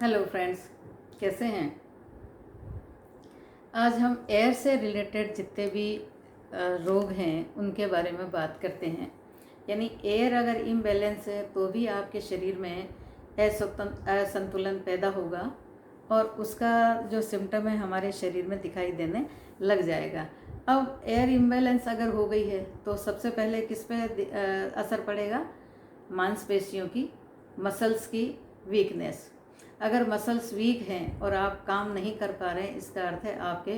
Hello friends, कैसे हैं। आज हम एयर से रिलेटेड जितने भी रोग हैं उनके बारे में बात करते हैं। यानी एयर अगर इम्बैलेंस है तो भी आपके शरीर में असंतुलन पैदा होगा और उसका जो सिम्टम है हमारे शरीर में दिखाई देने लग जाएगा। अब एयर इम्बैलेंस अगर हो गई है तो सबसे पहले किस पे असर पड़ेगा? मांसपेशियों की, मसल्स की वीकनेस। अगर मसल्स वीक हैं और आप काम नहीं कर पा रहे हैं, इसका अर्थ है आपके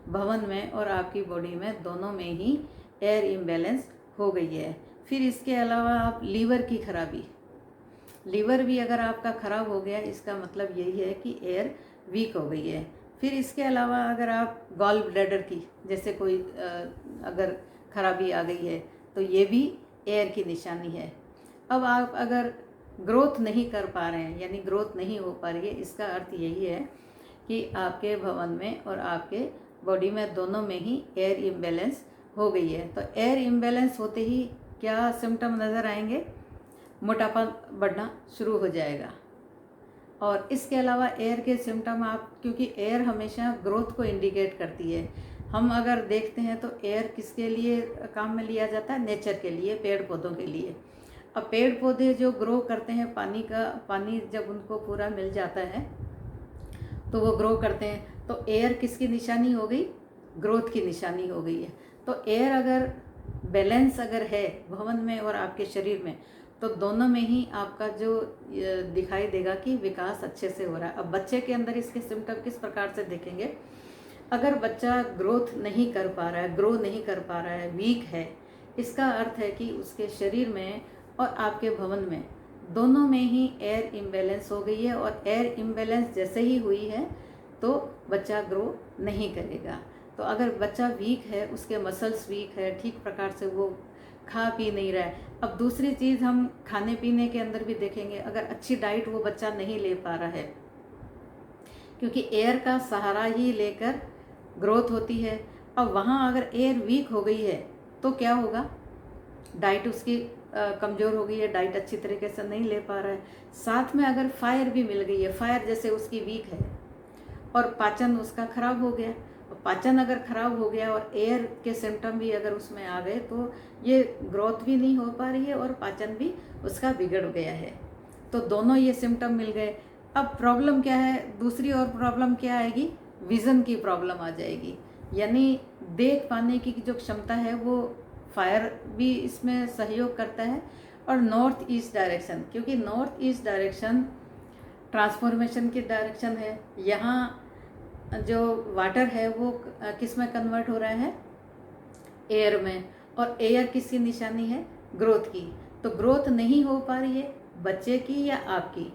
भवन में और आपकी बॉडी में दोनों में ही एयर इम्बैलेंस हो गई है। फिर इसके अलावा आप लीवर की खराबी, लीवर भी अगर आपका ख़राब हो गया, इसका मतलब यही है कि एयर वीक हो गई है। फिर इसके अलावा अगर आप गॉल ब्लैडर की जैसे कोई अगर खराबी आ गई है तो ये भी एयर की निशानी है। अब आप अगर ग्रोथ नहीं कर पा रहे हैं, यानी ग्रोथ नहीं हो पा रही है, इसका अर्थ यही है कि आपके भवन में और आपके बॉडी में दोनों में ही एयर इम्बैलेंस हो गई है। तो एयर इम्बैलेंस होते ही क्या सिम्टम नज़र आएंगे? मोटापा बढ़ना शुरू हो जाएगा। और इसके अलावा एयर के सिम्टम आप, क्योंकि एयर हमेशा ग्रोथ को इंडिकेट करती है, हम अगर देखते हैं तो एयर किसके लिए काम में लिया जाता है? नेचर के लिए, पेड़ पौधों के लिए। अब पेड़ पौधे जो ग्रो करते हैं, पानी जब उनको पूरा मिल जाता है तो वो ग्रो करते हैं। तो एयर किसकी निशानी हो गई? ग्रोथ की निशानी हो गई है। तो एयर अगर बैलेंस अगर है भवन में और आपके शरीर में, तो दोनों में ही आपका जो दिखाई देगा कि विकास अच्छे से हो रहा है। अब बच्चे के अंदर इसके सिम्टम किस प्रकार से देखेंगे? अगर बच्चा ग्रोथ नहीं कर पा रहा है, ग्रो नहीं कर पा रहा है, वीक है, इसका अर्थ है कि उसके शरीर में और आपके भवन में दोनों में ही एयर इम्बैलेंस हो गई है। और एयर इम्बैलेंस जैसे ही हुई है तो बच्चा ग्रो नहीं करेगा। तो अगर बच्चा वीक है, उसके मसल्स वीक है, ठीक प्रकार से वो खा पी नहीं रहा है। अब दूसरी चीज़ हम खाने पीने के अंदर भी देखेंगे, अगर अच्छी डाइट वो बच्चा नहीं ले पा रहा है, क्योंकि एयर का सहारा ही लेकर ग्रोथ होती है। अब वहाँ अगर एयर वीक हो गई है तो क्या होगा? डाइट उसकी कमज़ोर हो गई है, डाइट अच्छी तरीके से नहीं ले पा रहा है। साथ में अगर फायर भी मिल गई है, फायर जैसे उसकी वीक है और पाचन उसका खराब हो गया, पाचन अगर खराब हो गया और एयर के सिम्टम भी अगर उसमें आ गए तो ये ग्रोथ भी नहीं हो पा रही है और पाचन भी उसका बिगड़ गया है। तो दोनों ये सिम्टम मिल गए। अब प्रॉब्लम क्या है? दूसरी और प्रॉब्लम क्या आएगी? विज़न की प्रॉब्लम आ जाएगी। यानी देख पाने की जो क्षमता है वो, फायर भी इसमें सहयोग करता है। और नॉर्थ ईस्ट डायरेक्शन, क्योंकि नॉर्थ ईस्ट डायरेक्शन ट्रांसफॉर्मेशन की डायरेक्शन है। यहाँ जो वाटर है वो किस में कन्वर्ट हो रहा है? एयर में। और एयर किसकी निशानी है? ग्रोथ की। तो ग्रोथ नहीं हो पा रही है बच्चे की या आपकी।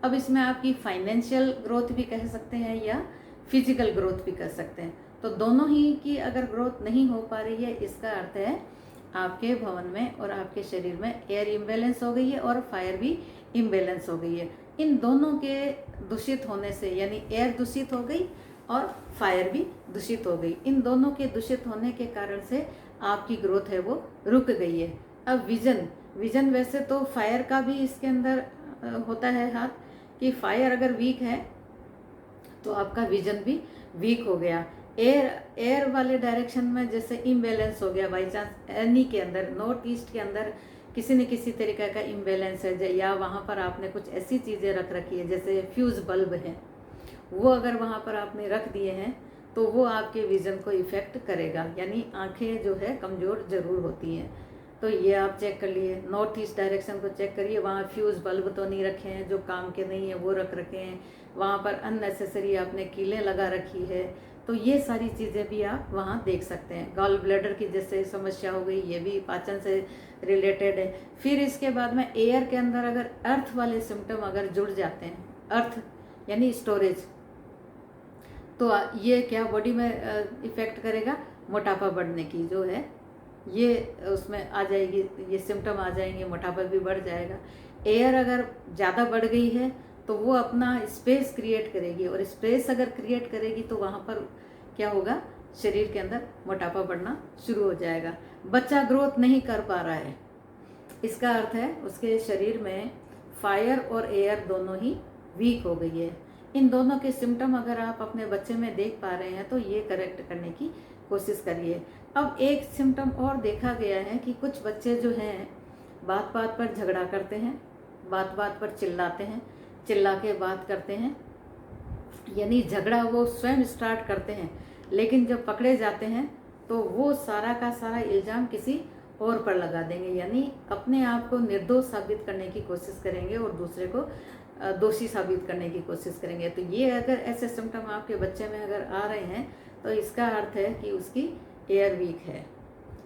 अब इसमें आपकी फाइनेंशियल ग्रोथ भी कह सकते हैं या फिजिकल ग्रोथ भी कर सकते हैं। तो दोनों ही की अगर ग्रोथ नहीं हो पा रही है, इसका अर्थ है आपके भवन में और आपके शरीर में एयर इम्बैलेंस हो गई है और फायर भी इम्बैलेंस हो गई है। इन दोनों के दूषित होने से, यानी एयर दूषित हो गई और फायर भी दूषित हो गई, इन दोनों के दूषित होने के कारण से आपकी ग्रोथ है वो रुक गई है। अब विजन वैसे तो फायर का भी इसके अंदर होता है हाथ, कि फायर अगर वीक है तो आपका विजन भी वीक हो गया। एयर वाले डायरेक्शन में जैसे इम्बैलेंस हो गया, बाई चांस एनी के अंदर, नॉर्थ ईस्ट के अंदर किसी न किसी तरीके का इम्बैलेंस है, या वहाँ पर आपने कुछ ऐसी चीज़ें रख रखी है जैसे फ्यूज़ बल्ब है, वो अगर वहाँ पर आपने रख दिए हैं तो वो आपके विज़न को इफ़ेक्ट करेगा। यानी आंखें जो है कमज़ोर ज़रूर होती हैं। तो ये आप चेक कर लिए, नॉर्थ ईस्ट डायरेक्शन को चेक करिए, वहाँ फ्यूज़ बल्ब तो नहीं रखे हैं, जो काम के नहीं है वो रख रखे हैं, वहाँ पर अननेसेसरी आपने कीलें लगा रखी है। तो ये सारी चीज़ें भी आप वहाँ देख सकते हैं। गॉल ब्लैडर की जैसे समस्या हो गई, ये भी पाचन से रिलेटेड है। फिर इसके बाद में एयर के अंदर अगर अर्थ वाले सिम्टम अगर जुड़ जाते हैं, अर्थ यानी स्टोरेज, तो ये क्या बॉडी में इफ़ेक्ट करेगा? मोटापा बढ़ने की जो है ये उसमें आ जाएगी, ये सिम्टम आ जाएंगे, मोटापा भी बढ़ जाएगा। एयर अगर ज़्यादा बढ़ गई है तो वो अपना स्पेस क्रिएट करेगी, और स्पेस अगर क्रिएट करेगी तो वहाँ पर क्या होगा? शरीर के अंदर मोटापा बढ़ना शुरू हो जाएगा। बच्चा ग्रोथ नहीं कर पा रहा है, इसका अर्थ है उसके शरीर में फायर और एयर दोनों ही वीक हो गई है। इन दोनों के सिम्टम अगर आप अपने बच्चे में देख पा रहे हैं तो ये करेक्ट करने की कोशिश करिए। अब एक सिम्टम और देखा गया है कि कुछ बच्चे जो हैं बात बात पर झगड़ा करते हैं, बात बात पर चिल्लाते हैं, चिल्ला के बात करते हैं, यानी झगड़ा वो स्वयं स्टार्ट करते हैं, लेकिन जब पकड़े जाते हैं तो वो सारा का सारा इल्ज़ाम किसी और पर लगा देंगे, यानी अपने आप को निर्दोष साबित करने की कोशिश करेंगे और दूसरे को दोषी साबित करने की कोशिश करेंगे। तो ये अगर ऐसे सिम्टम आपके बच्चे में अगर आ रहे हैं तो इसका अर्थ है कि उसकी एयर वीक है,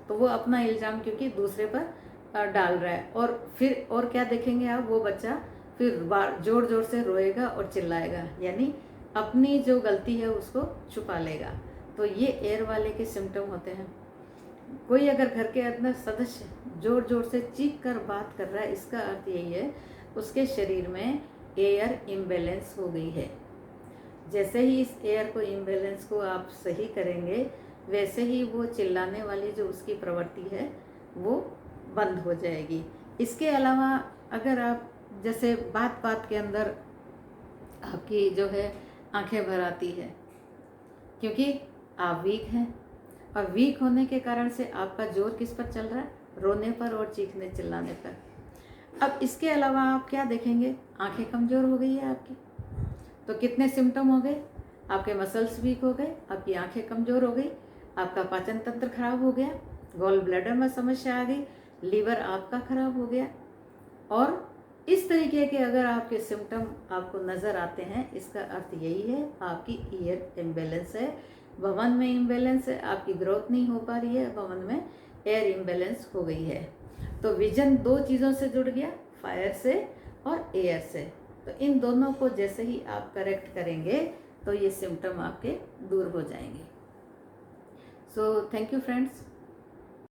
तो वो अपना इल्ज़ाम क्योंकि दूसरे पर डाल रहा है। और फिर और क्या देखेंगे आप, वो बच्चा फिर जोर जोर से रोएगा और चिल्लाएगा, यानी अपनी जो गलती है उसको छुपा लेगा। तो ये एयर वाले के सिम्टम होते हैं। कोई अगर घर के अंदर सदस्य जोर जोर से चीख कर बात कर रहा है, इसका अर्थ यही है उसके शरीर में एयर इम्बैलेंस हो गई है। जैसे ही इस एयर को इम्बैलेंस को आप सही करेंगे, वैसे ही वो चिल्लाने वाली जो उसकी प्रवृत्ति है वो बंद हो जाएगी। इसके अलावा अगर आप जैसे बात बात के अंदर आपकी जो है आंखें भर आती है, क्योंकि आप वीक हैं, और वीक होने के कारण से आपका जोर किस पर चल रहा है, रोने पर और चीखने चिल्लाने पर। अब इसके अलावा आप क्या देखेंगे, आंखें कमज़ोर हो गई है आपकी, तो कितने सिम्टम हो गए, आपके मसल्स वीक हो गए, आपकी आंखें कमज़ोर हो गई, आपका पाचन तंत्र खराब हो गया, गॉल ब्लैडर में समस्या आ गई, लीवर आपका खराब हो गया। और इस तरीके के अगर आपके सिम्टम आपको नज़र आते हैं, इसका अर्थ यही है आपकी ईयर इम्बैलेंस है, भवन में इम्बैलेंस है, आपकी ग्रोथ नहीं हो पा रही है, भवन में एयर इम्बैलेंस हो गई है। तो विजन दो चीज़ों से जुड़ गया, फायर से और एयर से। तो इन दोनों को जैसे ही आप करेक्ट करेंगे तो ये सिम्टम आपके दूर हो जाएंगे। So thank you friends.